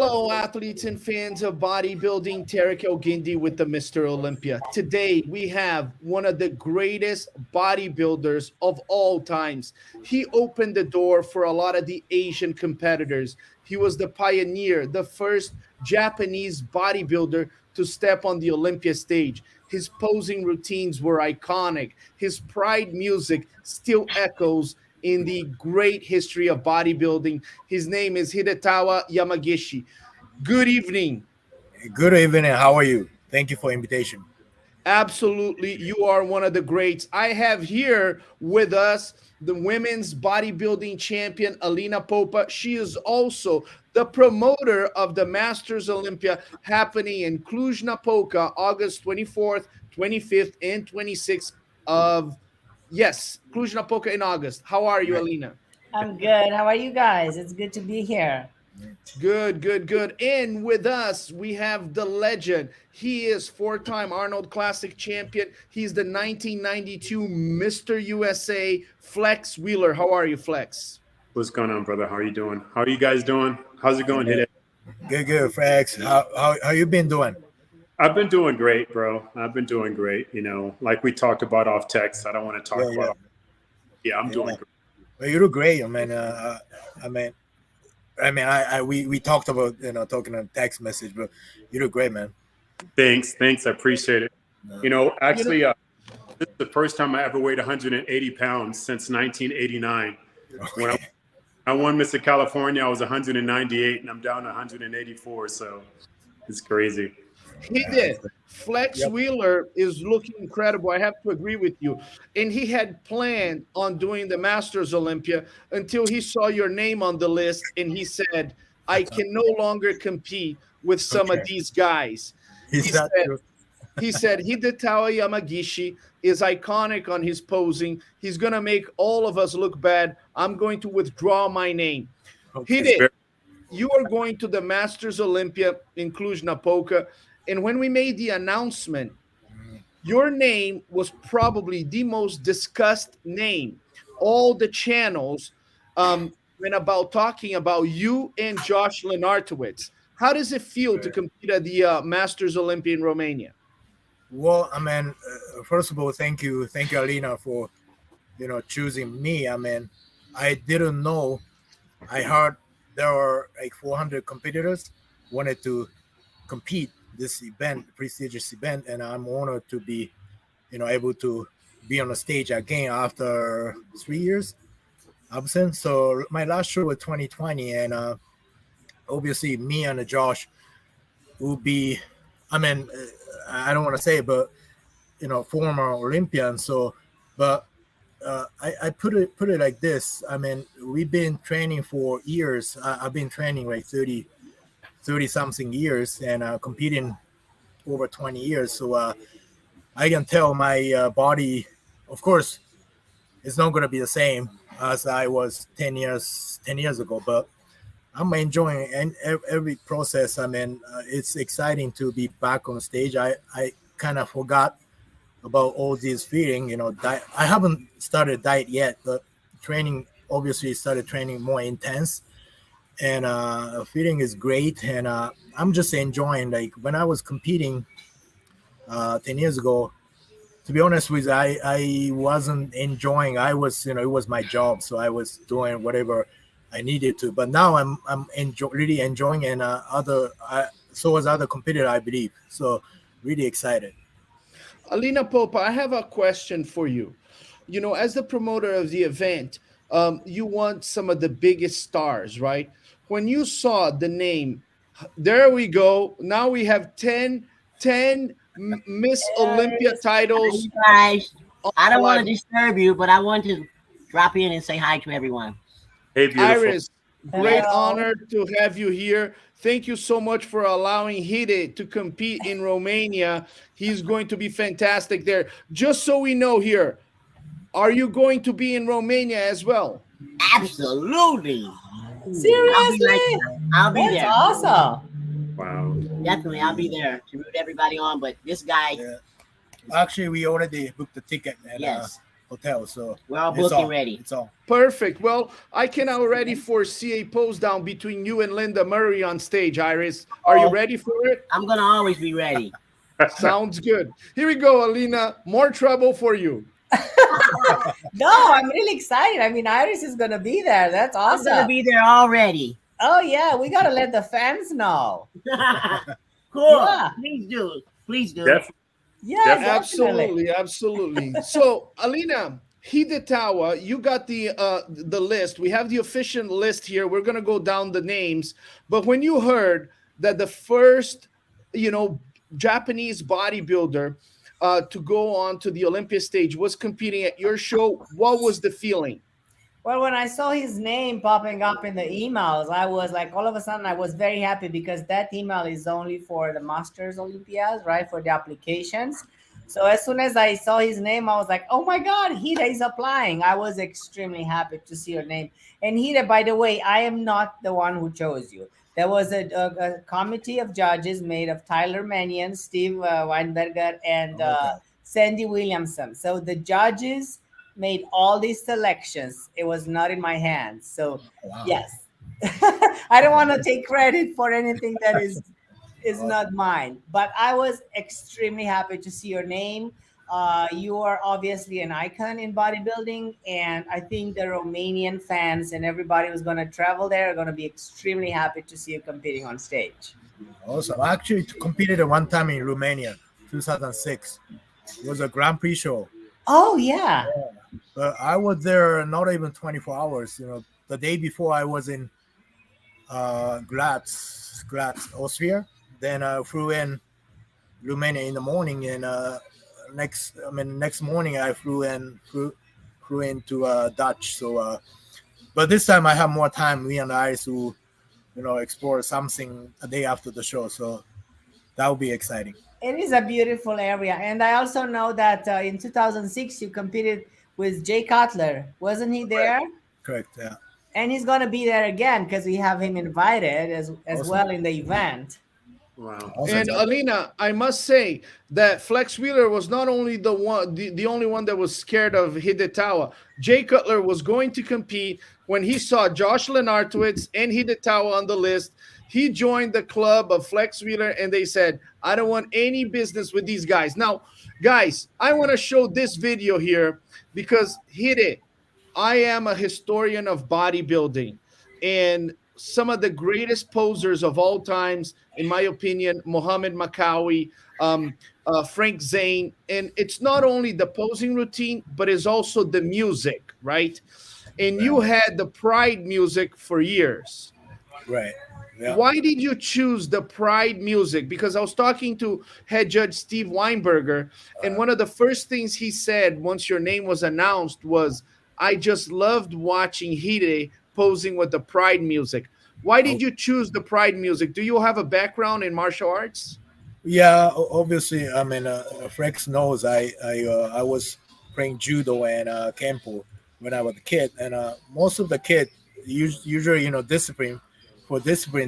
Hello, athletes and fans of bodybuilding. Terrick El Guindy with the Mr. Olympia. Today, we have one of the greatest bodybuilders of all times. He opened the door for a lot of the Asian competitors. He was the pioneer, the first Japanese bodybuilder to step on the Olympia stage. His posing routines were iconic. His pride music still echoes in the great history of bodybuilding. His name is Hidetada Yamagishi. Good evening. Good evening. How are you? Thank you for invitation. Absolutely, you are one of the greats. I have here with us the women's bodybuilding champion, Alina Popa. She is also the promoter of the Masters Olympia happening in Cluj-Napoca, August 24th, 25th, and 26th of, yes, Cluj-Napoca in August. How are you, Alina? I'm good. How are you guys? It's good to be here. Good, good, good. And with us, we have the legend. He is four-time Arnold Classic champion. He's the 1992 Mr. USA, Flex Wheeler. How are you, Flex? What's going on, brother? How are you doing? How are you guys doing? How's it going today? Good, Flex. How you been doing? I've been doing great, bro. I've been doing great. You know, like we talked about off text. I don't want to talk about. Yeah, I'm doing great. Well, you do great. We talked about talking on text message, but you do great, man. Thanks. I appreciate it. You know, actually, this is the first time I ever weighed 180 pounds since 1989. Okay. When I won Mr. California, I was 198, and I'm down to 184. So it's crazy. He did. Flex Wheeler is looking incredible. I have to agree with you. And he had planned on doing the Masters Olympia until he saw your name on the list and he said, I can no longer compete with some of these guys. He said, Hidetada Yamagishi is iconic on his posing. He's going to make all of us look bad. I'm going to withdraw my name. He did. You are going to the Masters Olympia in Cluj-Napoca. And when we made the announcement, your name was probably the most discussed name. All the channels went about talking about you and Josh Lenartowicz. How does it feel to compete at the Masters Olympia in Romania? Well, first of all, thank you, Alina, for choosing me. I didn't know. I heard there were like 400 competitors wanted to compete this event, prestigious event, and I'm honored to be, able to be on the stage again after 3 years absent. So my last show was 2020, and obviously me and Josh will be. I don't want to say it, but former Olympian. So, but I put it like this. We've been training for years. I've been training like 30 something years and competing over 20 years. So I can tell my body, of course, it's not going to be the same as I was 10 years ago, but I'm enjoying every process. It's exciting to be back on stage. I kind of forgot about all these feeling, I haven't started diet yet, but obviously started training more intense. And feeling is great, and I'm just enjoying. Like when I was competing 10 years ago, to be honest with you, I wasn't enjoying. I was, it was my job, so I was doing whatever I needed to. But now I'm really enjoying, and so was other competitor, I believe. So really excited. Alina Popa, I have a question for you. As the promoter of the event, you want some of the biggest stars, right? When you saw the name, there we go. Now we have 10 Miss Olympia titles. Hey guys, I don't want to disturb you, but I want to drop in and say hi to everyone. Hey, beautiful. Iris, great honor to have you here. Thank you so much for allowing Hide to compete in Romania. He's going to be fantastic there. Just so we know here, are you going to be in Romania as well? Absolutely. Seriously? I'll be That's there. awesome. Wow. Definitely, I'll be there to root everybody on. But this guy, Actually, we already booked the ticket. And, yes, hotel. So We're all it's booked and on. ready. It's on. Perfect. Well, I can already foresee a pose down between you and Linda Murray on stage, Iris. Are you ready for it? I'm gonna always be ready. Sounds good. Here we go, Alina. More trouble for you. No, I'm really excited. I mean, Iris is gonna be there. That's I'm gonna awesome. be there already. Oh yeah, we gotta let the fans know. Cool. Yeah. Please do. Please do. Definitely. Yeah, definitely. Absolutely, absolutely. So, Alina, Hidetada, you got the list. We have the official list here. We're gonna go down the names. But when you heard that the first, Japanese bodybuilder to go on to the Olympia stage was competing at your show, what was the feeling? Well, when I saw his name popping up in the emails, I was like, all of a sudden, I was very happy because that email is only for the Masters Olympiads, right? For the applications. So as soon as I saw his name, I was like, oh my God, Hida is applying. I was extremely happy to see your name. And Hida, by the way, I am not the one who chose you. There was a committee of judges made of Tyler Mannion, Steve Weinberger, and Sandy Williamson. So the judges made all these selections. It was not in my hands. So yes, I don't want to take credit for anything that is not mine. But I was extremely happy to see your name. You are obviously an icon in bodybuilding, and I think the Romanian fans and everybody who's going to travel there are going to be extremely happy to see you competing on stage. Awesome. I actually competed at one time in Romania, 2006. It was a Grand Prix show. Oh yeah. But I was there not even 24 hours. The day before I was in Graz, Austria. Then I flew in Romania in the morning, and next morning I flew into Dutch. So, but this time I have more time. Me and Iris to, explore something a day after the show. So that will be exciting. It is a beautiful area. And I also know that in 2006, you competed with Jay Cutler. Wasn't he there? Correct. Yeah. And he's going to be there again because we have him invited as Awesome. well in the event. Wow. Awesome. And Alina, I must say that Flex Wheeler was not only the only one that was scared of Hidetada. Jay Cutler was going to compete when he saw Josh Lenartowicz and Hidetada on the list. He joined the club of Flex Wheeler, and they said, I don't want any business with these guys. Now, guys, I want to show this video here because Hide, I am a historian of bodybuilding, and some of the greatest posers of all times, in my opinion, Mohammed Makawi, Frank Zane. And it's not only the posing routine, but it's also the music, right? And you had the Pride music for years. Right. Yeah. Why did you choose the Pride music? Because I was talking to head judge Steve Weinberger, and one of the first things he said once your name was announced was, I just loved watching Hide posing with the Pride music. Why did you choose the Pride music? Do you have a background in martial arts? Yeah, obviously. I mean, Frex knows I was playing judo and kempo when I was a kid, and most of the kids usually, discipline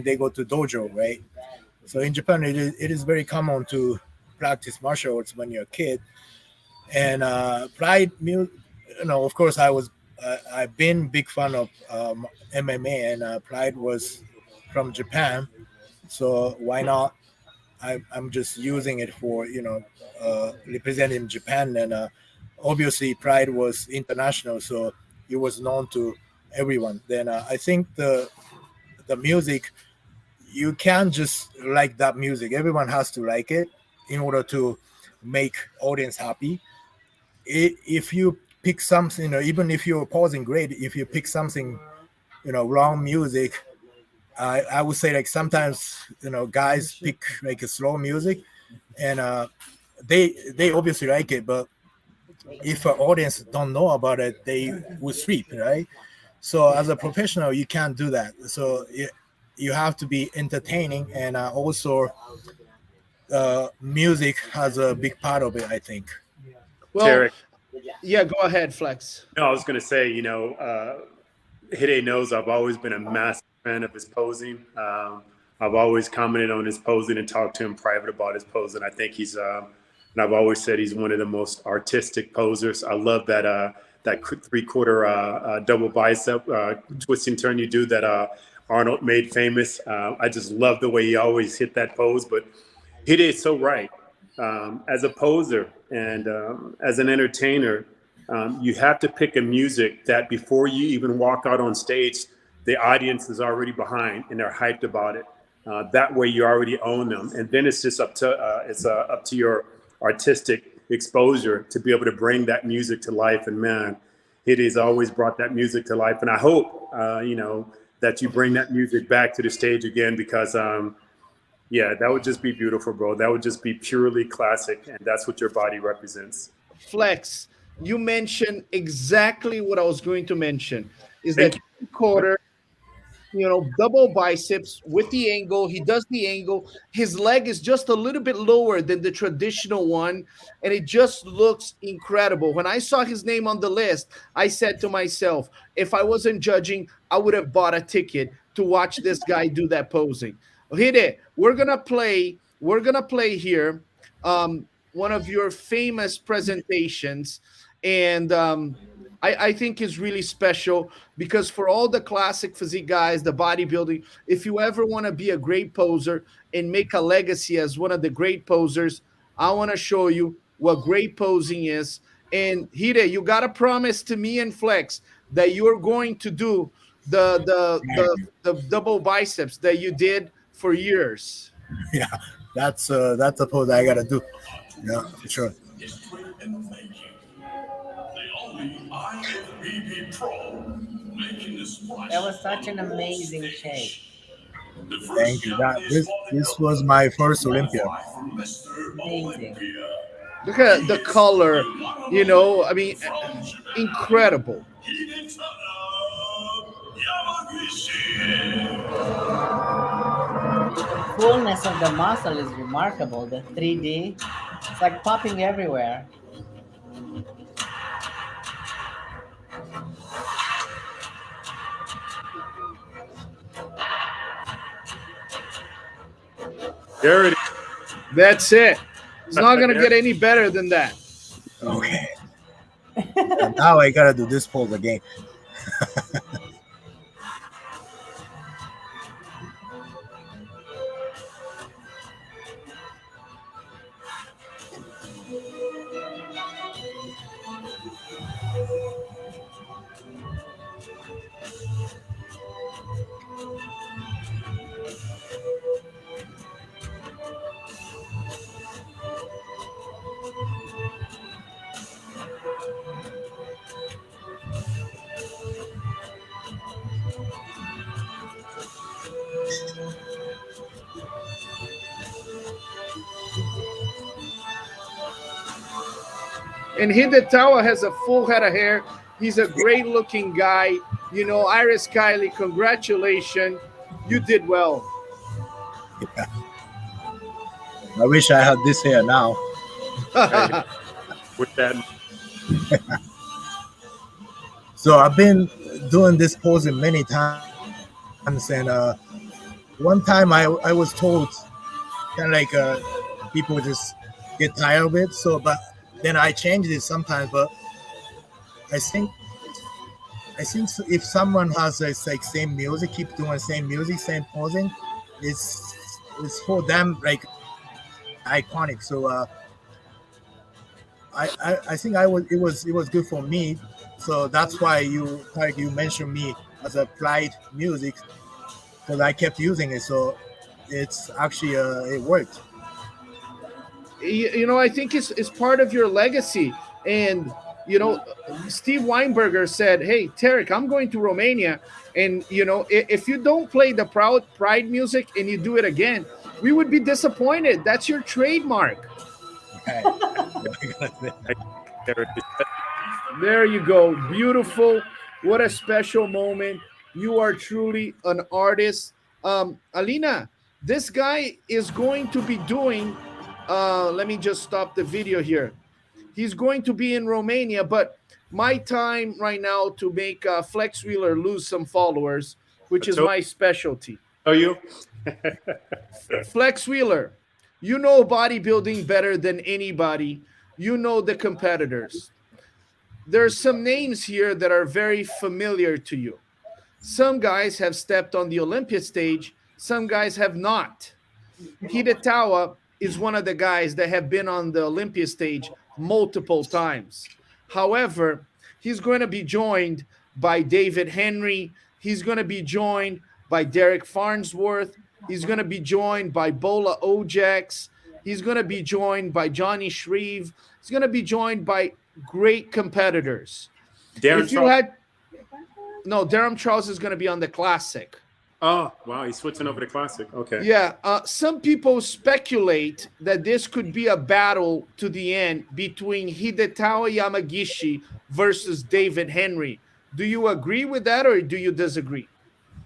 they go to dojo, right? So in Japan, it is very common to practice martial arts when you're a kid. And Pride, of course, I've been big fan of MMA, and Pride was from Japan, so why not? I'm just using it for representing Japan, and obviously Pride was international, so it was known to everyone. Then I think the music, you can't just like that music. Everyone has to like it in order to make audience happy. If you pick something, even if you're pausing great, if you pick something, wrong music, I would say, like, sometimes guys pick like a slow music, and they obviously like it, but if an audience don't know about it, they will sleep, right? So as a professional, you can't do that. So you have to be entertaining, and also music has a big part of it, I think. Well, Terrick. Yeah, go ahead, Flex. No, I was going to say, Hide knows I've always been a massive fan of his posing. I've always commented on his posing and talked to him private about his posing. I think he's and I've always said he's one of the most artistic posers. I love that 3/4 double bicep twisting turn you do that Arnold made famous. I just love the way he always hit that pose. But Hide is so right. As a poser and as an entertainer, you have to pick a music that before you even walk out on stage, the audience is already behind and they're hyped about it. That way, you already own them, and then it's just up to your artistic exposure to be able to bring that music to life. And man, it has always brought that music to life. And I hope that you bring that music back to the stage again, because yeah, that would just be beautiful, bro. That would just be purely classic, and that's what your body represents. Flex, you mentioned exactly what I was going to mention. Is that quarter, double biceps with the angle. He does the angle. His leg is just a little bit lower than the traditional one, and it just looks incredible. When I saw his name on the list, I said to myself, if I wasn't judging, I would have bought a ticket to watch this guy do that posing. Hide, we're gonna play here one of your famous presentations, and I think is really special because for all the classic physique guys, the bodybuilding, if you ever want to be a great poser and make a legacy as one of the great posers, I want to show you what great posing is. And Hide, you got to promise to me and Flex that you're going to do the double biceps that you did for years. Yeah, that's a pose I gotta do. Yeah, for sure. That was such an amazing shape. Thank you. This was my first Olympia. Amazing. Look at the color, I mean, incredible. Fullness of the muscle is remarkable. The 3D, it's like popping everywhere. There it is. That's it. It's not going to get any better than that. Okay. And now I gotta do this pose again. And Hidetada has a full head of hair. He's a great looking guy. Iris Kiley, congratulations. You did well. Yeah. I wish I had this hair now. With that, So I've been doing this posing many times, and one time I was told kind of like people just get tired of it. So, but then I changed it sometimes. But I think if someone has this like same music, keep doing same music, same posing, it's for them like iconic. So I think it was good for me. So that's why you mentioned me as applied music, because I kept using it. So it's actually it worked. I think it's part of your legacy. And Steve Weinberger said, hey, Terrick, I'm going to Romania, and if you don't play the pride music and you do it again, we would be disappointed. That's your trademark. There you go. Beautiful. What a special moment. You are truly an artist. Alina, this guy is going to be doing, let me just stop the video here. He's going to be in Romania, but my time right now to make Flex Wheeler lose some followers, which is my specialty. Oh, you? Flex Wheeler, You know bodybuilding better than anybody. You know the competitors. There's some names here that are very familiar to you. Some guys have stepped on the Olympia stage, some guys have not. Hidetada is one of the guys that have been on the Olympia stage multiple times. However, he's going to be joined by David Henry. He's going to be joined by Derek Farnsworth. He's going to be joined by Bola Ojax. He's going to be joined by Johnny Shreve. He's going to be joined by great competitors. Darren If you Charles. had no, Durham Charles is going to be on the Classic. Oh, wow. He's switching over to Classic. Okay. Yeah. Some people speculate that this could be a battle to the end between Hidetada Yamagishi versus David Henry. Do you agree with that or do you disagree?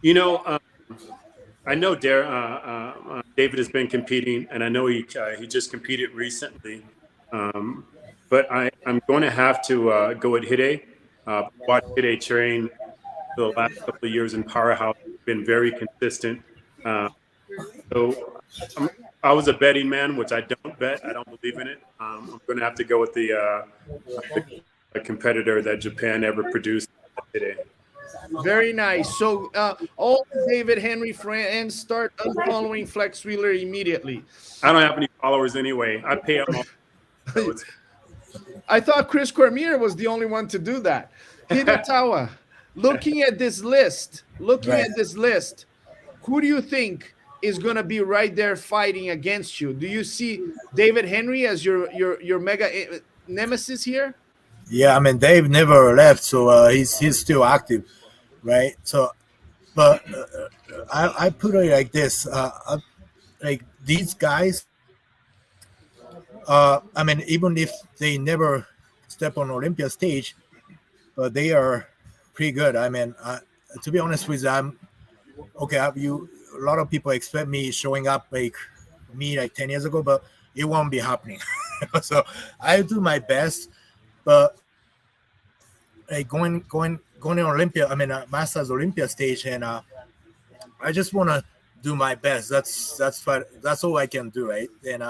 You know, I know David has been competing, and I know he just competed recently. But I'm going to have to go with Hide. Watch Hide train for the last couple of years in Powerhouse. Been very consistent. So I was a betting man, which I don't bet. I don't believe in it. I'm going to have to go with the competitor that Japan ever produced today. Very nice. So all David Henry fans start unfollowing Flex Wheeler immediately. I don't have any followers anyway. I pay them all. So I thought Chris Cormier was the only one to do that. Hidetada, looking at this list, who do you think is going to be right there fighting against you? Do you see David Henry as your mega nemesis here? Yeah, I mean Dave never left, so he's still active, right? So, but I put it like this: like these guys. I mean, even if they never step on Olympia stage, but they are pretty good. I mean, to be honest with you, I'm okay. A lot of people expect me showing up like 10 years ago, but it won't be happening. So I do my best, but like going on Olympia, I mean, Masters Olympia stage, and I just want to do my best. That's all I can do, right? And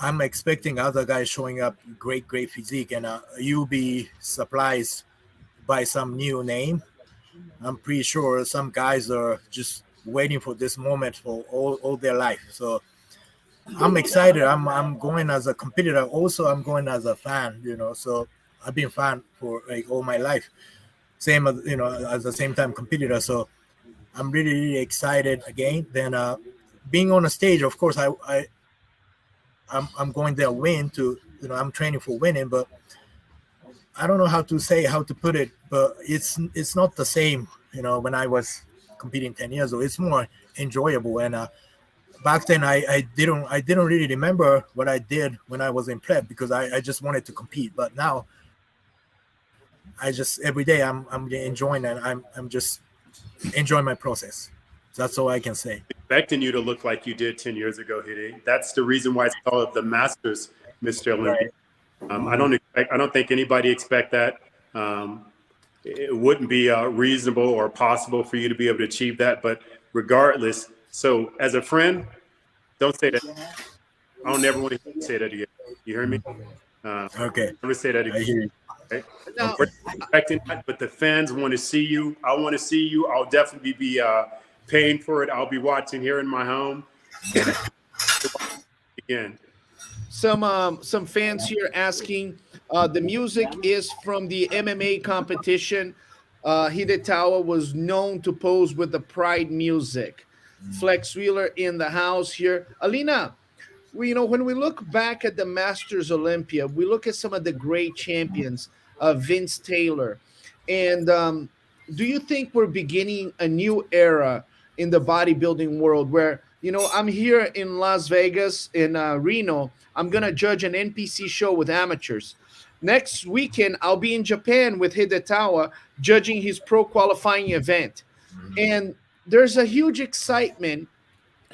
I'm expecting other guys showing up great physique, and you'll be surprised by some new name. I'm pretty sure some guys are just waiting for this moment for all their life. So I'm excited. I'm going as a competitor. Also, I'm going as a fan. So I've been a fan for like all my life. Same as at the same time competitor. So I'm really excited again. Then being on a stage, of course, I'm going there win to I'm training for winning, but I don't know how to put it, but it's not the same when I was competing 10 years ago. It's more enjoyable, and back then I didn't really remember what I did when I was in prep because I just wanted to compete. But now I just every day I'm enjoying, and I'm just enjoying my process. That's all I can say. Expecting you to look like you did 10 years ago, Hide. That's the reason why it's called the Masters, Mr. Olympia. I don't think anybody expect that. It wouldn't be reasonable or possible for you to be able to achieve that. But regardless, so as a friend, don't say that. I don't ever want to say that again. You hear me? Okay. Never say that again. I hear you. Okay? We're expecting that, but the fans want to see you. I want to see you. I'll definitely be paying for it. I'll be watching here in my home. Again. Some fans here asking, the music is from the MMA competition. Hidetada was known to pose with the Pride music. Flex Wheeler in the house here. Alina, when we look back at the Masters Olympia, we look at some of the great champions, Vince Taylor. And do you think we're beginning a new era in the bodybuilding world where, I'm here in Las Vegas, in Reno. I'm going to judge an NPC show with amateurs. Next weekend, I'll be in Japan with Hidetada judging his pro qualifying event. And there's a huge excitement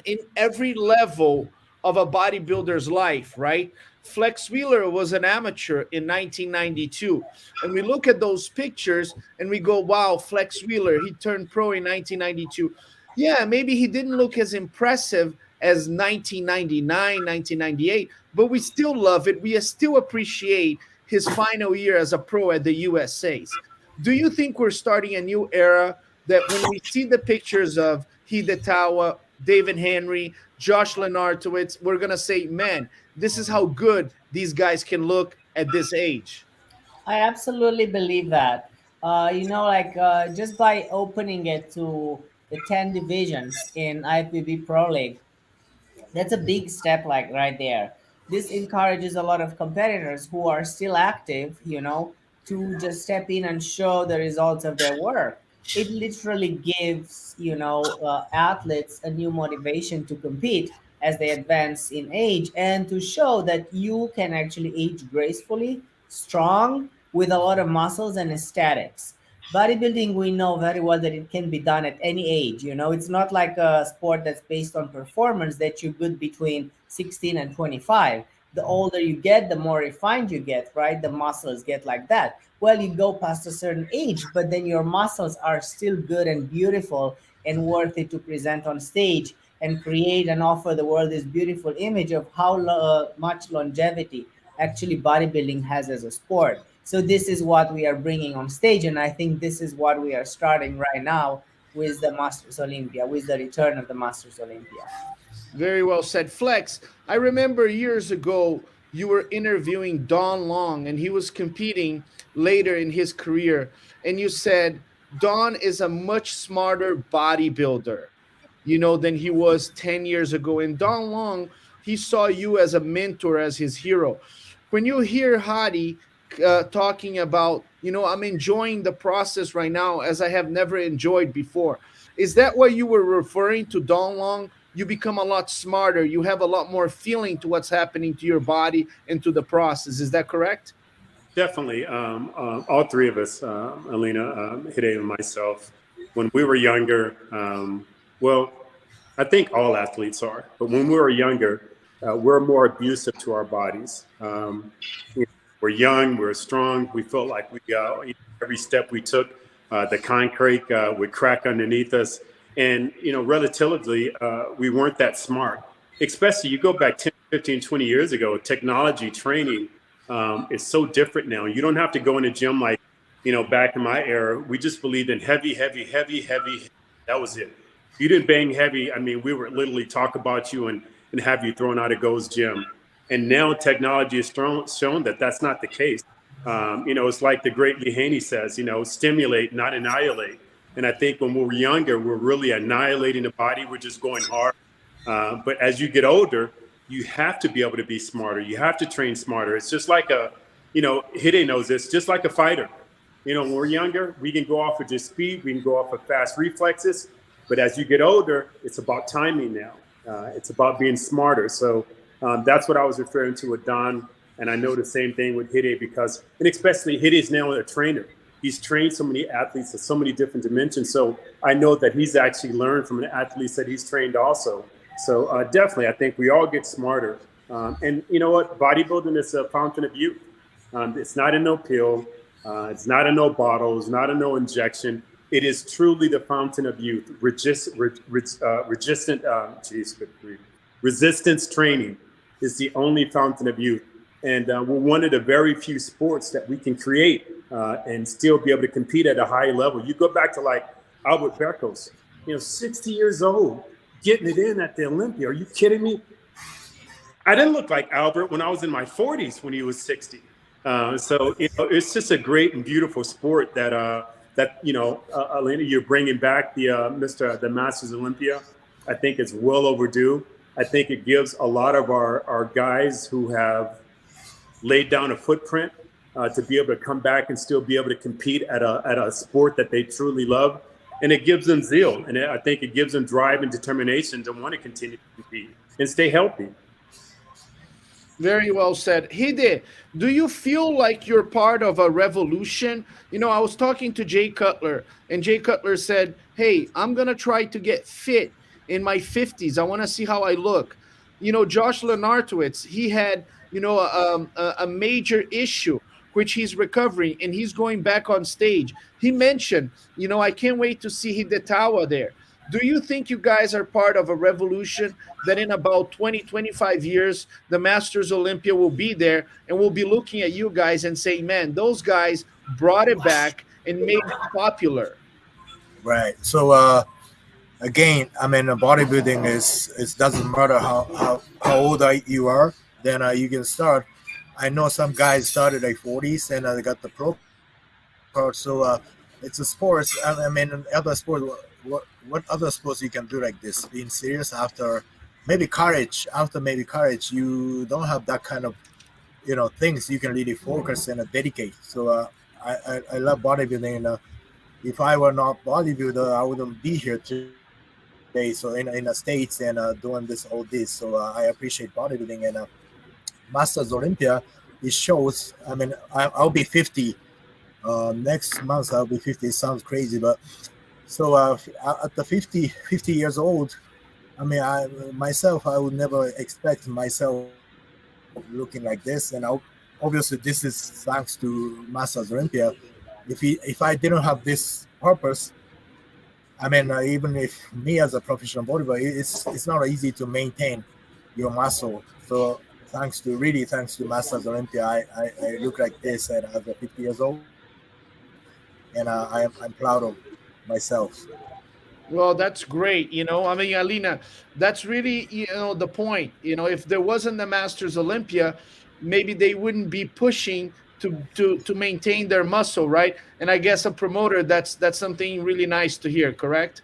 in every level of a bodybuilder's life, right? Flex Wheeler was an amateur in 1992. And we look at those pictures and we go, wow, Flex Wheeler, he turned pro in 1992. Yeah, maybe he didn't look as impressive as 1999, 1998, but we still love it. We still appreciate his final year as a pro at the USA's. Do you think we're starting a new era that when we see the pictures of Hidetada, David Henry, Josh Lenartowitz, we're going to say, man, this is how good these guys can look at this age? I absolutely believe that. Just by opening it to the 10 divisions in IPB Pro League, that's a big step, like right there. This encourages a lot of competitors who are still active, to just step in and show the results of their work. It literally gives, athletes a new motivation to compete as they advance in age, and to show that you can actually age gracefully, strong, with a lot of muscles and aesthetics. Bodybuilding, we know very well that it can be done at any age. It's not like a sport that's based on performance that you're good between 16 and 25. The older you get, the more refined you get, right? The muscles get like that. Well, you go past a certain age, but then your muscles are still good and beautiful and worth it to present on stage and create and offer the world this beautiful image of how much longevity actually bodybuilding has as a sport. So this is what we are bringing on stage, and I think this is what we are starting right now with the Masters Olympia, with the return of the Masters Olympia. Very well said. Flex, I remember years ago you were interviewing Don Long and he was competing later in his career. And you said Don is a much smarter bodybuilder, than he was 10 years ago. And Don Long, he saw you as a mentor, as his hero. When you hear Hadi talking about, I'm enjoying the process right now as I have never enjoyed before, is that what you were referring to, Don Long? You become a lot smarter. You have a lot more feeling to what's happening to your body and to the process. Is that correct? Definitely. All three of us, Alina, Hide, and myself, when we were younger, well, I think all athletes are, but when we were younger, we're more abusive to our bodies. We're young, we're strong. We felt like every step we took, the concrete would crack underneath us. And, relatively, we weren't that smart. Especially you go back 10, 15, 20 years ago, technology training is so different now. You don't have to go in a gym like, back in my era. We just believed in heavy, heavy, heavy, heavy. That was it. If you didn't bang heavy, we would literally talk about you and have you thrown out of Go's gym. And now technology has shown that that's not the case. It's like the great Lee Haney says, stimulate, not annihilate. And I think when we were younger, we're really annihilating the body. We're just going hard. But as you get older, you have to be able to be smarter. You have to train smarter. It's just like Hide knows this, just like a fighter. When we're younger, we can go off of just speed. We can go off of fast reflexes. But as you get older, it's about timing now. It's about being smarter. So that's what I was referring to with Don. And I know the same thing with Hide and especially Hide is now a trainer. He's trained so many athletes at so many different dimensions. So I know that he's actually learned from the athletes that he's trained also. So definitely, I think we all get smarter. And you know what? Bodybuilding is a fountain of youth. It's not a no pill. It's not a no bottle. It's not a no injection. It is truly the fountain of youth. Resistance training is the only fountain of youth. And we're one of the very few sports that we can create and still be able to compete at a high level. You go back to like Albert Berkos, 60 years old, getting it in at the Olympia. Are you kidding me? I didn't look like Albert when I was in my 40s when he was 60. So it's just a great and beautiful sport that Alina, you're bringing back the Masters Olympia. I think it's well overdue. I think it gives a lot of our guys who have laid down a footprint to be able to come back and still be able to compete at a sport that they truly love. And it gives them zeal. And I think it gives them drive and determination to want to continue to compete and stay healthy. Very well said. Hide, do you feel like you're part of a revolution? I was talking to Jay Cutler, and Jay Cutler said, hey, I'm going to try to get fit in my 50s. I want to see how I look. Josh Lenartowitz, he had, a major issue, which he's recovering, and he's going back on stage. He mentioned, I can't wait to see Hidetada there. Do you think you guys are part of a revolution that in about 20, 25 years, the Masters Olympia will be there and we'll be looking at you guys and saying, man, those guys brought it back and made it popular? Right. So again, I mean, bodybuilding is it doesn't matter how old you are, then you can start. I know some guys started like 40s and they got the pro card. So it's a sports. I mean, in other sport, what other sports you can do like this? Being serious after maybe courage. After maybe courage, you don't have that kind of things you can really focus and dedicate. So I love bodybuilding. And, if I were not bodybuilder, I wouldn't be here today. So in the states and doing this all this. So I appreciate bodybuilding and Masters Olympia. It shows. I mean, I'll be 50 next month. I'll be 50. It sounds crazy, but so at the 50 years old, I mean, I would never expect myself looking like this. And obviously, this is thanks to Masters Olympia. If I didn't have this purpose, I mean, even if me as a professional bodybuilder, it's not easy to maintain your muscle. So thanks to Masters Olympia, I look like this and as a 50 years old, and I'm proud of myself. Well, that's great. I mean, Alina, that's really, the point. If there wasn't the Masters Olympia, maybe they wouldn't be pushing to maintain their muscle, right? And I guess a promoter, that's something really nice to hear, correct?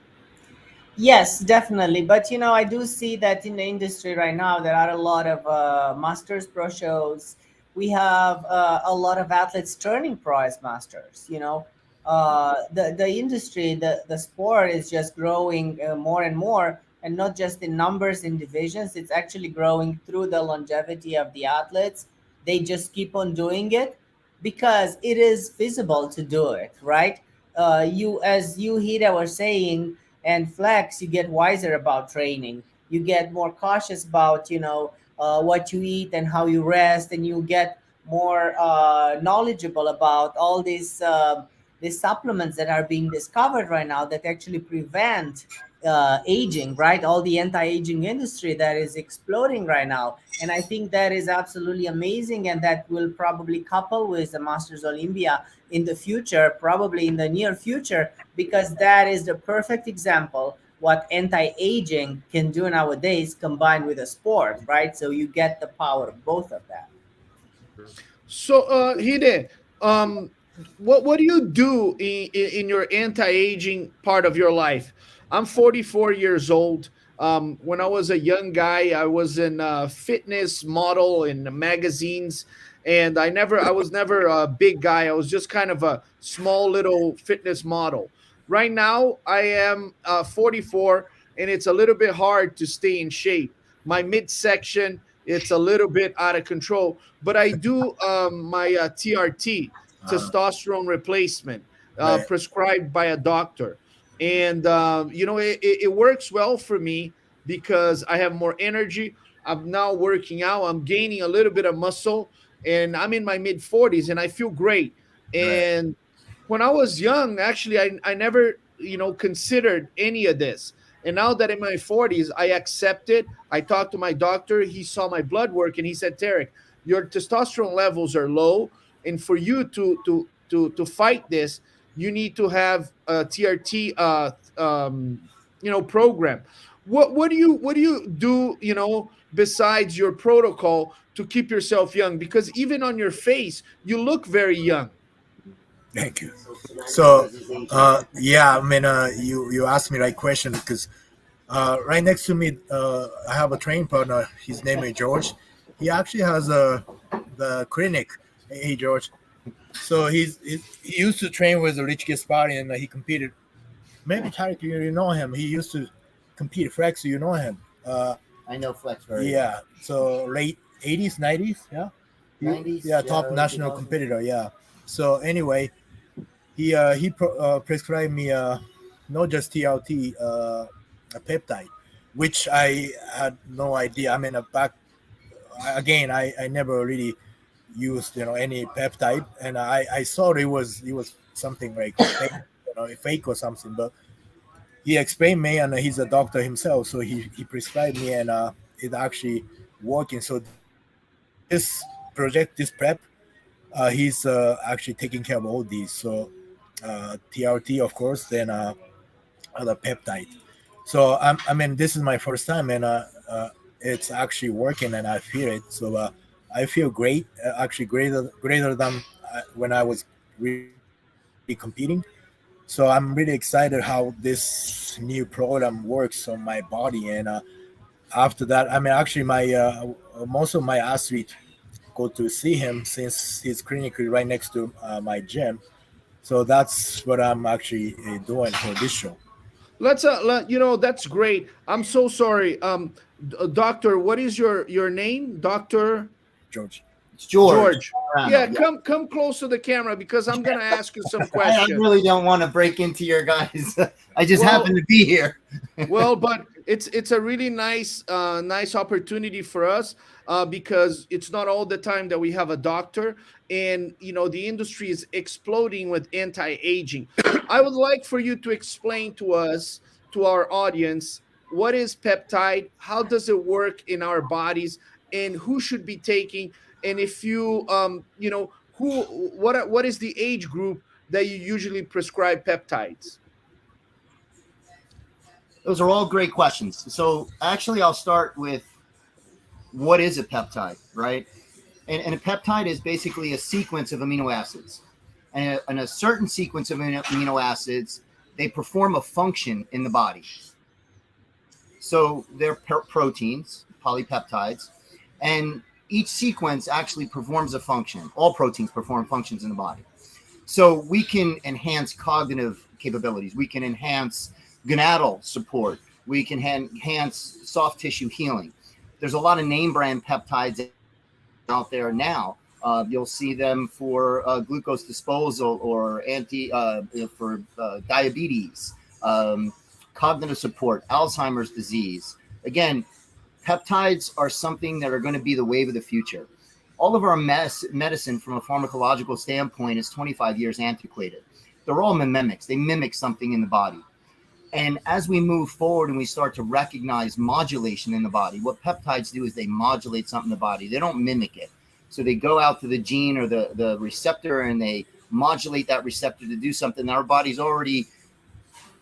Yes, definitely. But I do see that in the industry right now, there are a lot of masters pro shows. We have a lot of athletes turning pro as masters. The industry, the sport is just growing more and more, and not just in numbers in divisions. It's actually growing through the longevity of the athletes. They just keep on doing it because it is feasible to do it, right? As you Hida were saying, and Flex, you get wiser about training. You get more cautious about what you eat and how you rest, and you get more knowledgeable about all these supplements that are being discovered right now that actually prevent aging, right? All the anti-aging industry that is exploding right now, and I think that is absolutely amazing, and that will probably couple with the Masters Olympia in the future, probably in the near future, because that is the perfect example what anti-aging can do nowadays combined with a sport, right? So you get the power of both of that. So, Hide, um, what do you do in your anti-aging part of your life? I'm 44 years old. When I was a young guy, I was in fitness model in magazines, and I was never a big guy. I was just kind of a small little fitness model. Right now, I am 44, and it's a little bit hard to stay in shape. My midsection, it's a little bit out of control, but I do my TRT, testosterone replacement, Right. prescribed by a doctor. And, it works well for me because I have more energy. I'm now working out, I'm gaining a little bit of muscle, and I'm in my mid 40s and I feel great. Right. And when I was young, actually, I never, considered any of this. And now that in my 40s, I accept it. I talked to my doctor. He saw my blood work and he said, Terrick, your testosterone levels are low. And for you to fight this, you need to have a TRT program. What do you do, besides your protocol to keep yourself young? Because even on your face, you look very young. Thank you. So, yeah, I mean, you asked me right question because right next to me, I have a training partner. His name is George. He actually has the clinic. Hey, George. So he used to train with the Rich Gaspari and he competed. Maybe Tarek, you know him. He used to compete. Flex, you know him. I know Flex very well. Yeah. So late 80s, 90s. Yeah. 90s, Yeah, top early national 2000s. competitor. Yeah. So anyway, he prescribed me not just TLT, a peptide, which I had no idea. I mean, back again, I never really used any peptide, and I thought it was something like fake, fake or something. But he explained me, and he's a doctor himself, so he prescribed me, and it actually working. So this project, this prep, he's actually taking care of all these. So TRT, of course, then the peptide. So I mean, this is my first time, and it's actually working, and I feel it. So I feel great, actually greater than when I was really competing. So I'm really excited how this new program works on my body. And after that, I mean, actually, my most of my athletes go to see him since he's clinically right next to my gym. So that's what I'm actually doing for this show. That's great. I'm so sorry. Doctor, what is your name? Doctor George. It's George. George. Yeah, come close to the camera because I'm gonna ask you some I questions. really don't want to break into your guys. I just happen to be here. Well, but it's a really nice nice opportunity for us because it's not all the time that we have a doctor, and the industry is exploding with anti-aging. I would like for you to explain to us, to our audience, what is peptide, how does it work in our bodies, and who should be taking, and if you who what is the age group that you usually prescribe peptides? Those are all great questions. So actually, I'll start with what is a peptide, right? And a peptide is basically a sequence of amino acids. And a certain sequence of amino acids, they perform a function in the body. So they're proteins, polypeptides, and each sequence actually performs a function. All proteins perform functions in the body. So we can enhance cognitive capabilities. We can enhance gonadal support. We can enhance soft tissue healing. There's a lot of name brand peptides out there now. You'll see them for glucose disposal or for diabetes, cognitive support, Alzheimer's disease. Again, peptides are something that are going to be the wave of the future. All of our medicine from a pharmacological standpoint is 25 years antiquated. They're all mimics. They mimic something in the body. And as we move forward and we start to recognize modulation in the body, what peptides do is they modulate something in the body. They don't mimic it. So they go out to the gene or the receptor and they modulate that receptor to do something that our body's already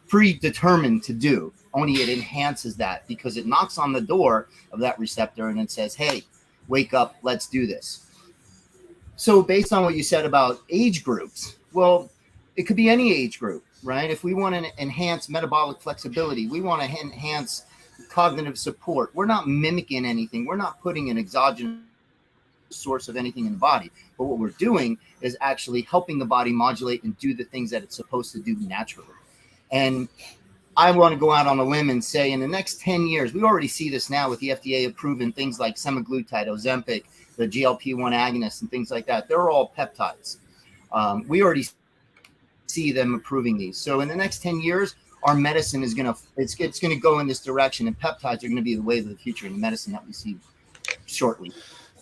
predetermined to do. Only it enhances that because it knocks on the door of that receptor and it says, hey, wake up, let's do this. So based on what you said about age groups, well, it could be any age group, right? If we want to enhance metabolic flexibility, we want to enhance cognitive support. We're not mimicking anything. We're not putting an exogenous source of anything in the body. But what we're doing is actually helping the body modulate and do the things that it's supposed to do naturally. And I want to go out on a limb and say in the next 10 years, we already see this now with the FDA approving things like semaglutide, Ozempic, the GLP-1 agonists and things like that. They're all peptides. We already see them approving these. So in the next 10 years, our medicine is going to go in this direction, and peptides are going to be the wave of the future in the medicine that we see shortly.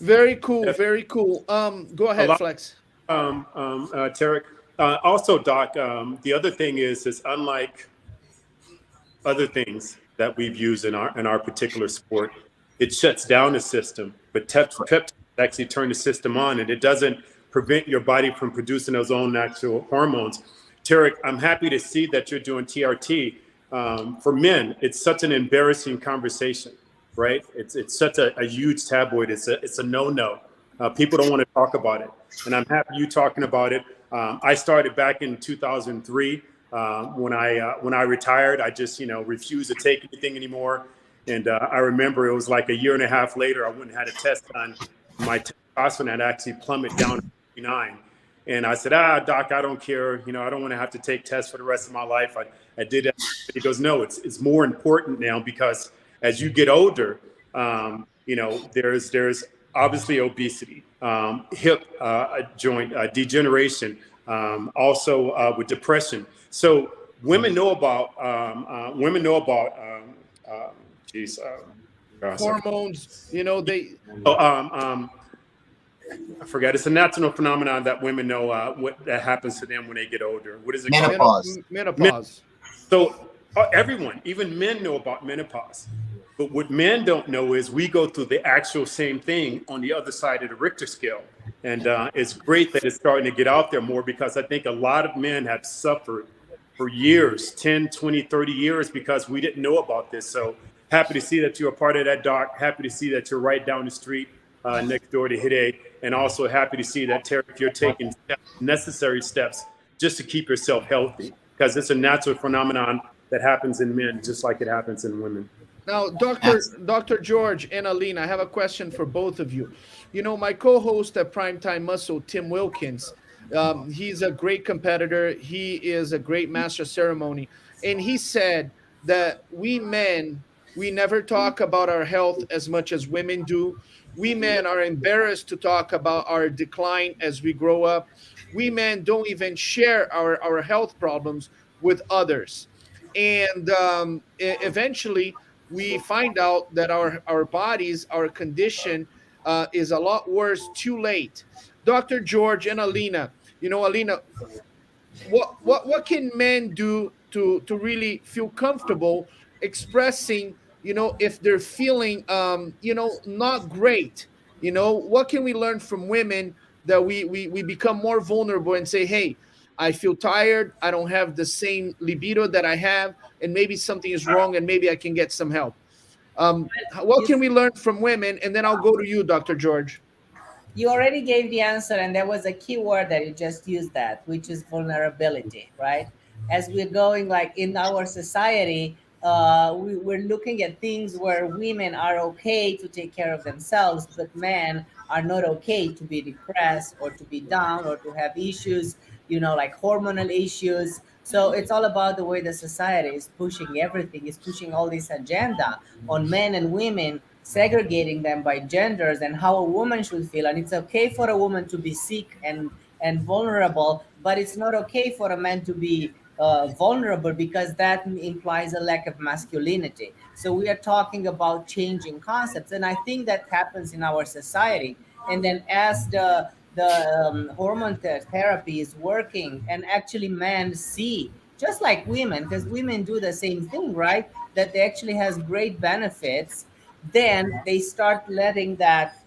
Very cool. Very cool. Go ahead, Flex. Terrick. Also, Doc, the other thing is unlike other things that we've used in our particular sport, it shuts down the system, but peptides actually turn the system on, and it doesn't prevent your body from producing those own natural hormones. Terrick, I'm happy to see that you're doing TRT. For men, it's such an embarrassing conversation, right? It's such a huge tabloid. It's a no-no. People don't want to talk about it, and I'm happy you talking about it. I started back in 2003 when I retired. I just refused to take anything anymore, and I remember it was like a year and a half later. I went and had a test on my testosterone had actually plummeted down to 59. And I said, Doc, I don't care. I don't want to have to take tests for the rest of my life. I did that. He goes, no, it's more important now because as you get older, there's obviously obesity, hip joint degeneration, also with depression. So women know about hormones. I forgot. It's a natural phenomenon that women know what that happens to them when they get older. What is it Menopause. called? Menopause. So Everyone, even men know about menopause. But what men don't know is we go through the actual same thing on the other side of the Richter scale. And it's great that it's starting to get out there more, because I think a lot of men have suffered for years, 10, 20, 30 years, because we didn't know about this. So happy to see that you're a part of that, Doc. Happy to see that you're right down the street next door to Hide. And also happy to see that, Terrick, you're taking necessary steps just to keep yourself healthy, because it's a natural phenomenon that happens in men just like it happens in women. Now, Dr. George and Alina, I have a question for both of you. You know, my co-host at Primetime Muscle, Tim Wilkins, he's a great competitor. He is a great master ceremony. And he said that we men, we never talk about our health as much as women do. We men are embarrassed to talk about our decline as we grow up. We men don't even share our health problems with others. And eventually, we find out that our bodies, our condition is a lot worse too late. Dr. George and Alina, you know, Alina, what can men do to really feel comfortable expressing, you know, if they're feeling, you know, not great? You know, what can we learn from women that we become more vulnerable and say, hey, I feel tired. I don't have the same libido that I have, and maybe something is wrong, and maybe I can get some help. What can we learn from women? And then I'll go to you, Dr. George. You already gave the answer, and there was a key word that you just used, that which is vulnerability, right? As we're going, like, in our society, we're looking at things where women are okay to take care of themselves, but men are not okay to be depressed or to be down or to have issues, you know, like hormonal issues. So it's all about the way the society is pushing everything, is pushing all this agenda on men and women, segregating them by genders and how a woman should feel. And it's okay for a woman to be sick and vulnerable, but it's not okay for a man to be vulnerable, because that implies a lack of masculinity. So we are talking about changing concepts, and I think that happens in our society. And then as the hormone therapy is working, and actually men see, just like women, because women do the same thing, right, that they actually has great benefits, then they start letting that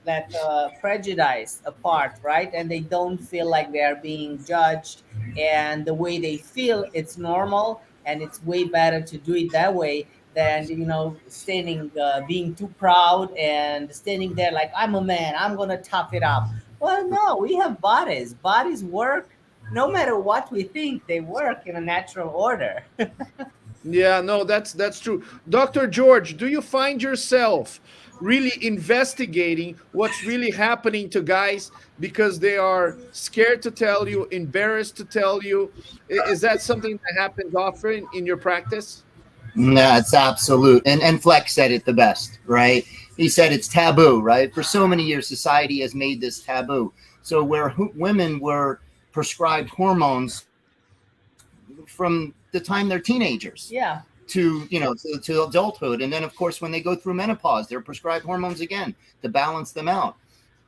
prejudice apart, right? And they don't feel like they are being judged, and the way they feel, it's normal, and it's way better to do it that way than, you know, standing being too proud and standing there like, I'm a man, I'm gonna tough it up. Well, no, we have bodies work. No matter what we think, they work in a natural order. Yeah, no, that's true. Dr. George, do you find yourself really investigating what's really happening to guys because they are scared to tell you, embarrassed to tell you? Is that something that happens often in your practice? No, it's absolute. And Flex said it the best, right? He said it's taboo, right? For so many years, society has made this taboo. So where women were prescribed hormones from the time they're teenagers, Yeah. to, you know, to adulthood, and then of course when they go through menopause, they're prescribed hormones again to balance them out.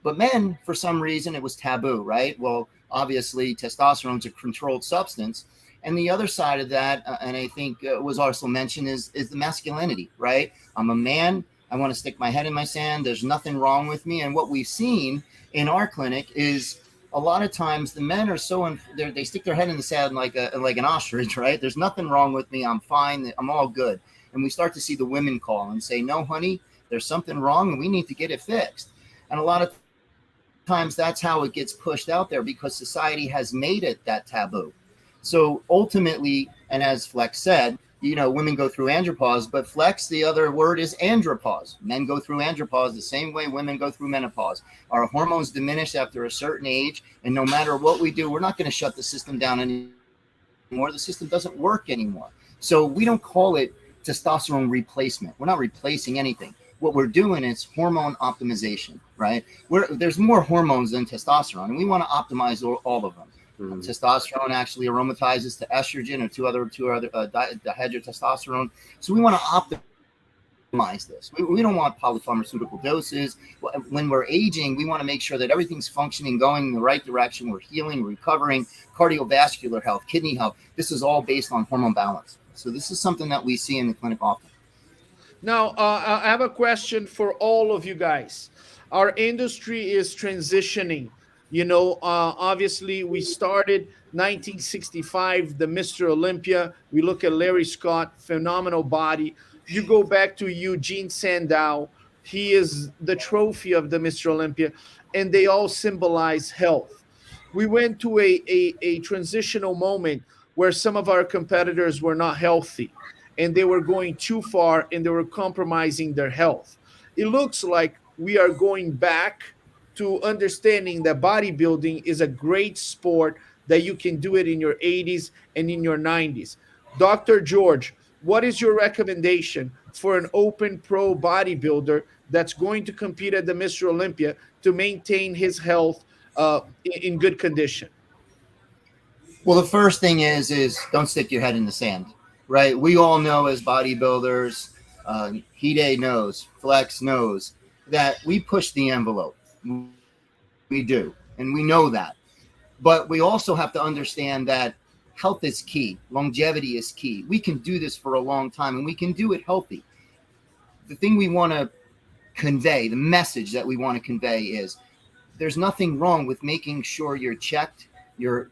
But men, for some reason, it was taboo, right? Well, obviously testosterone's a controlled substance, and the other side of that, and I think was also mentioned, is the masculinity, right? I'm a man, I want to stick my head in my sand, there's nothing wrong with me. And what we've seen in our clinic is a lot of times the men are so they stick their head in the sand like an ostrich, right? There's nothing wrong with me, I'm fine, I'm all good. And we start to see the women call and say, no, honey, there's something wrong and we need to get it fixed. And a lot of times that's how it gets pushed out there, because society has made it that taboo. So ultimately, and as Flex said, you know, women go through andropause, but Flex, the other word is andropause. Men go through andropause the same way women go through menopause. Our hormones diminish after a certain age, and no matter what we do, we're not going to shut the system down anymore. The system doesn't work anymore. So we don't call it testosterone replacement. We're not replacing anything. What we're doing is hormone optimization, right? There's more hormones than testosterone, and we want to optimize all of them. Mm-hmm. Testosterone actually aromatizes to estrogen or two other dihydrotestosterone. So we want to optimize this. We don't want polypharmaceutical doses. When we're aging, we want to make sure that everything's functioning, going in the right direction. We're healing, recovering, cardiovascular health, kidney health. This is all based on hormone balance. So this is something that we see in the clinic often. Now, I have a question for all of you guys. Our industry is transitioning. Obviously, we started 1965, the Mr. Olympia. We look at Larry Scott, phenomenal body. You go back to Eugene Sandow. He is the trophy of the Mr. Olympia, and they all symbolize health. We went to a transitional moment where some of our competitors were not healthy and they were going too far and they were compromising their health. It looks like we are going back to understanding that bodybuilding is a great sport, that you can do it in your 80s and in your 90s. Dr. George, what is your recommendation for an open pro bodybuilder that's going to compete at the Mr. Olympia to maintain his health in good condition? Well, the first thing is don't stick your head in the sand, right? We all know as bodybuilders, Hide knows, Flex knows, that we push the envelope. We do, and we know that. But we also have to understand that health is key. Longevity is key. We can do this for a long time, and we can do it healthy. The thing we want to convey, the message that we want to convey is there's nothing wrong with making sure you're checked, you're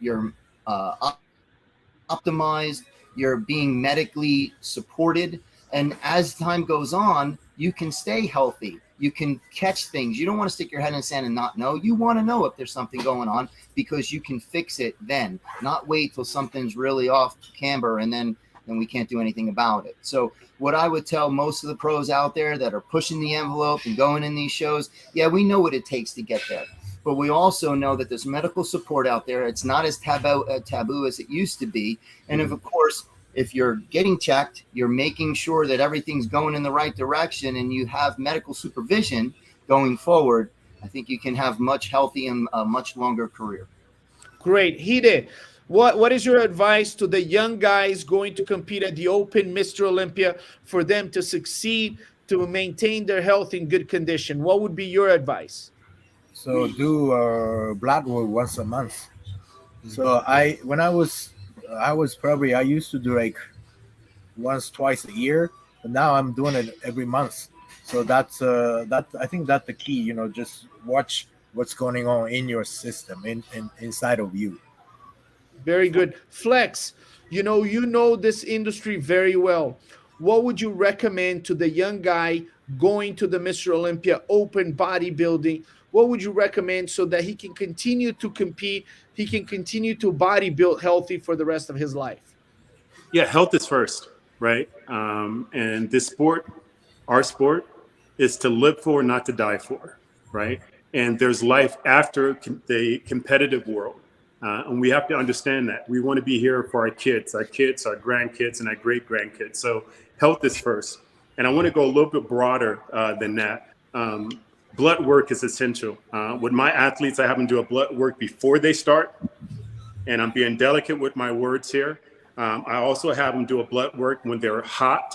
optimized, you're being medically supported. And as time goes on, you can stay healthy. You can catch things. You don't want to stick your head in the sand and not know. You want to know if there's something going on because you can fix it then, not wait till something's really off camber and then we can't do anything about it. So what I would tell most of the pros out there that are pushing the envelope and going in these shows, yeah, we know what it takes to get there. But we also know that there's medical support out there. It's not as taboo as it used to be. And of course, if you're getting checked, you're making sure that everything's going in the right direction and you have medical supervision going forward, I think you can have much healthy and a much longer career. Great. Hide, what is your advice to the young guys going to compete at the Open Mr. Olympia for them to succeed, to maintain their health in good condition? What would be your advice? So do blood work once a month. So when I was probably, I used to do like twice a year, but now I'm doing it every month. So that's I think that's the key. Just watch what's going on in your system, inside of you. Very good. Flex, you know this industry very well. What would you recommend to the young guy going to the Mr. Olympia Open bodybuilding? What would you recommend so that he can continue to compete, he can continue to bodybuild healthy for the rest of his life? Yeah, health is first, right? And this sport, our sport, is to live for, not to die for, right? And there's life after the competitive world. And we have to understand that. We want to be here for our kids, our grandkids, and our great-grandkids. So health is first. And I want to go a little bit broader than that. Blood work is essential. With my athletes, I have them do a blood work before they start. And I'm being delicate with my words here. I also have them do a blood work when they're hot,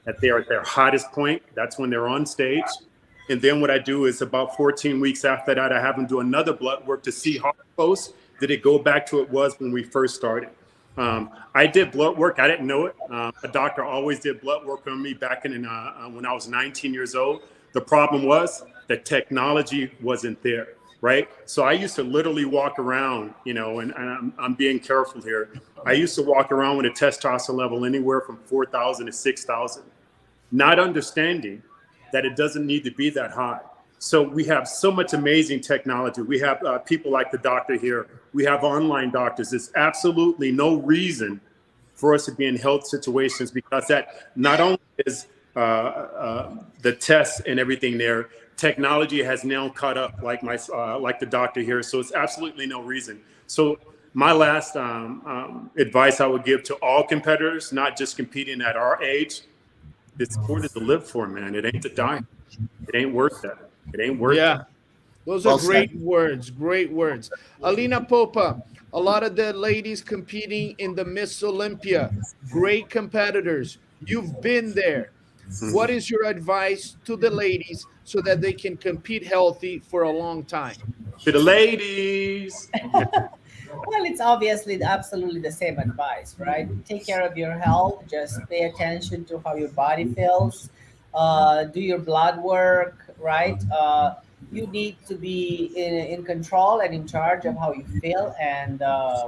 at their hottest point. That's when they're on stage. And then what I do is about 14 weeks after that, I have them do another blood work to see how close did it go back to it was when we first started. I did blood work. I didn't know it. A doctor always did blood work on me back in when I was 19 years old. The problem was the technology wasn't there, right? So I used to literally walk around, and I'm being careful here. I used to walk around with a testosterone level anywhere from 4,000 to 6,000, not understanding that it doesn't need to be that high. So we have so much amazing technology. We have people like the doctor here. We have online doctors. There's absolutely no reason for us to be in health situations because that not only is the tests and everything there, technology has now caught up like the doctor here. So it's absolutely no reason. So my last advice I would give to all competitors, not just competing at our age, this sport is to live for, man. It ain't to die. It ain't worth that. It ain't worth it. Those are great words. Great words. Alina Popa, a lot of the ladies competing in the Miss Olympia, great competitors. You've been there. What is your advice to the ladies so that they can compete healthy for a long time? To the ladies. Well, it's obviously absolutely the same advice, right? Take care of your health. Just pay attention to how your body feels. Do your blood work, right? You need to be in control and in charge of how you feel and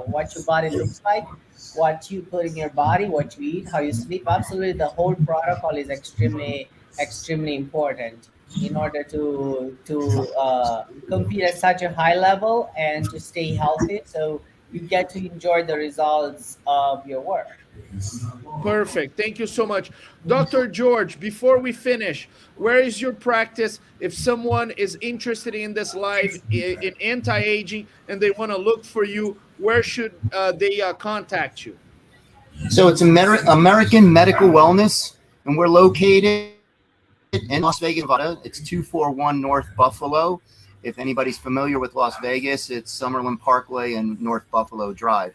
what your body looks like, what you put in your body, what you eat, how you sleep. Absolutely, the whole protocol is extremely important in order to compete at such a high level and to stay healthy. So you get to enjoy the results of your work. Perfect. Thank you so much. Dr. George, before we finish, where is your practice? If someone is interested in this live in anti-aging and they want to look for you, where should they contact you? So it's American Medical Wellness, and we're located in Las Vegas, Nevada. It's 241 North Buffalo. If anybody's familiar with Las Vegas, it's Summerlin Parkway and North Buffalo Drive.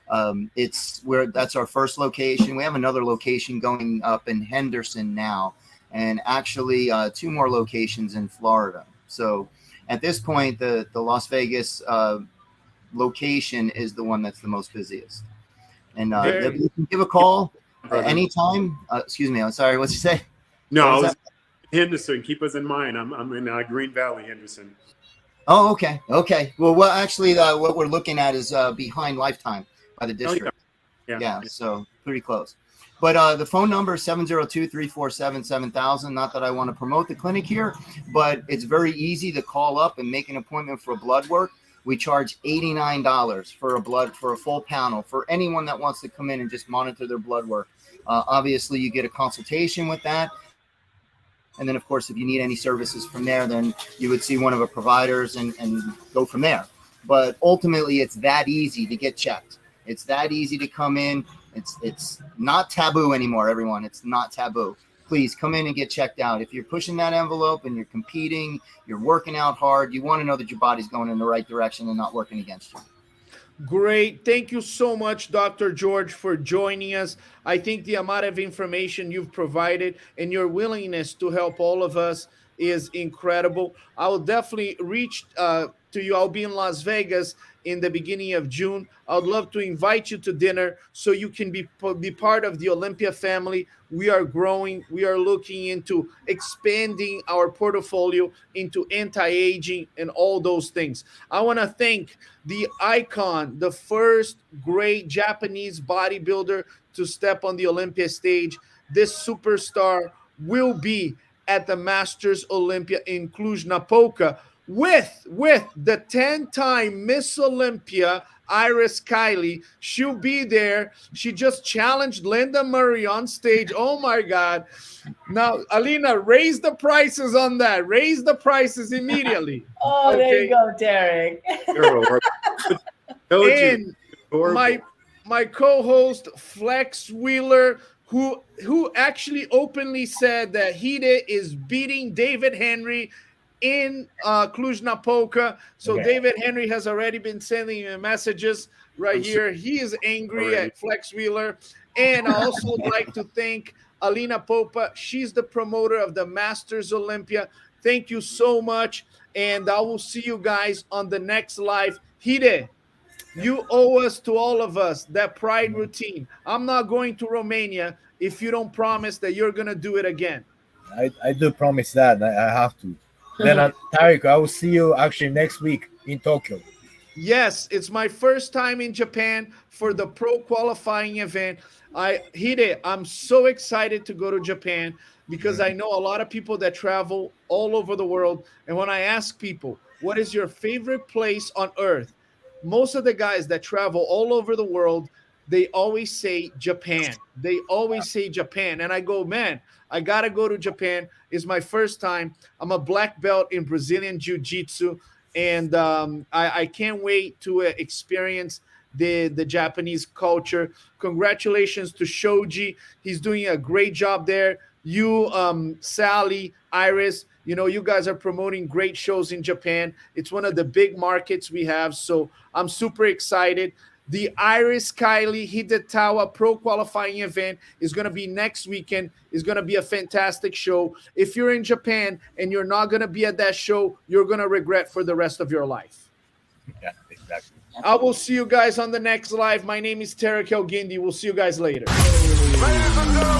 That's our first location. We have another location going up in Henderson now, and actually two more locations in Florida. So at this point, the Las Vegas location is the one that's the most busiest. And you can give a call anytime. Excuse me. I'm sorry. What'd you say? No, I was Henderson. Keep us in mind. I'm in Green Valley, Henderson. Oh, okay. Okay. Well, actually, what we're looking at is behind Lifetime by the district. Yeah. So pretty close. But the phone number is 702-347-7000. Not that I want to promote the clinic here, but it's very easy to call up and make an appointment for blood work. We charge $89 for a full panel for anyone that wants to come in and just monitor their blood work. Obviously, you get a consultation with that. And then, of course, if you need any services from there, then you would see one of our providers and go from there. But ultimately, it's that easy to get checked. It's that easy to come in. It's not taboo anymore, everyone. It's not taboo. Please come in and get checked out. If you're pushing that envelope and you're competing, you're working out hard, you want to know that your body's going in the right direction and not working against you. Great. Thank you so much, Dr. George, for joining us. I think the amount of information you've provided and your willingness to help all of us is incredible. I will definitely reach to you. I'll be in Las Vegas in the beginning of June. I would love to invite you to dinner so you can be part of the Olympia family. We are growing. We are looking into expanding our portfolio into anti-aging and all those things. I want to thank the icon, the first great Japanese bodybuilder to step on the Olympia stage. This superstar will be at the Masters Olympia in Cluj-Napoca with the 10-time Miss Olympia, Iris Kiley. She'll be there. She just challenged Linda Murray on stage. Oh my God. Now, Alina, raise the prices on that. Raise the prices immediately. Oh, okay. There you go, Terrick. And my co-host, Flex Wheeler, who actually openly said that Hide is beating David Henry in Cluj-Napoca. So okay. David Henry has already been sending messages right here. He is angry at Flex Wheeler. And I also would like to thank Alina Popa. She's the promoter of the Masters Olympia. Thank you so much. And I will see you guys on the next live. Hide, you owe us, to all of us, that pride routine. I'm not going to Romania if you don't promise that you're going to do it again. I do promise that. I have to. Then, Terrick, I will see you actually next week in Tokyo. Yes, it's my first time in Japan for the pro qualifying event. Hide, I'm so excited to go to Japan because I know a lot of people that travel all over the world. And when I ask people, what is your favorite place on earth? Most of the guys that travel all over the world, they always say Japan. They always say Japan. And I go, man, I got to go to Japan. It's my first time. I'm a black belt in Brazilian Jiu-Jitsu. And I can't wait to experience the Japanese culture. Congratulations to Shoji. He's doing a great job there. You, Sally, Iris, you know, you guys are promoting great shows in Japan. It's one of the big markets we have. So I'm super excited. The Iris Kiley Hidetada Pro Qualifying event is going to be next weekend. It's going to be a fantastic show. If you're in Japan and you're not going to be at that show, you're going to regret for the rest of your life. Yeah, exactly. I will see you guys on the next live. My name is Terrick El Guindy. We'll see you guys later. Ladies and gentlemen.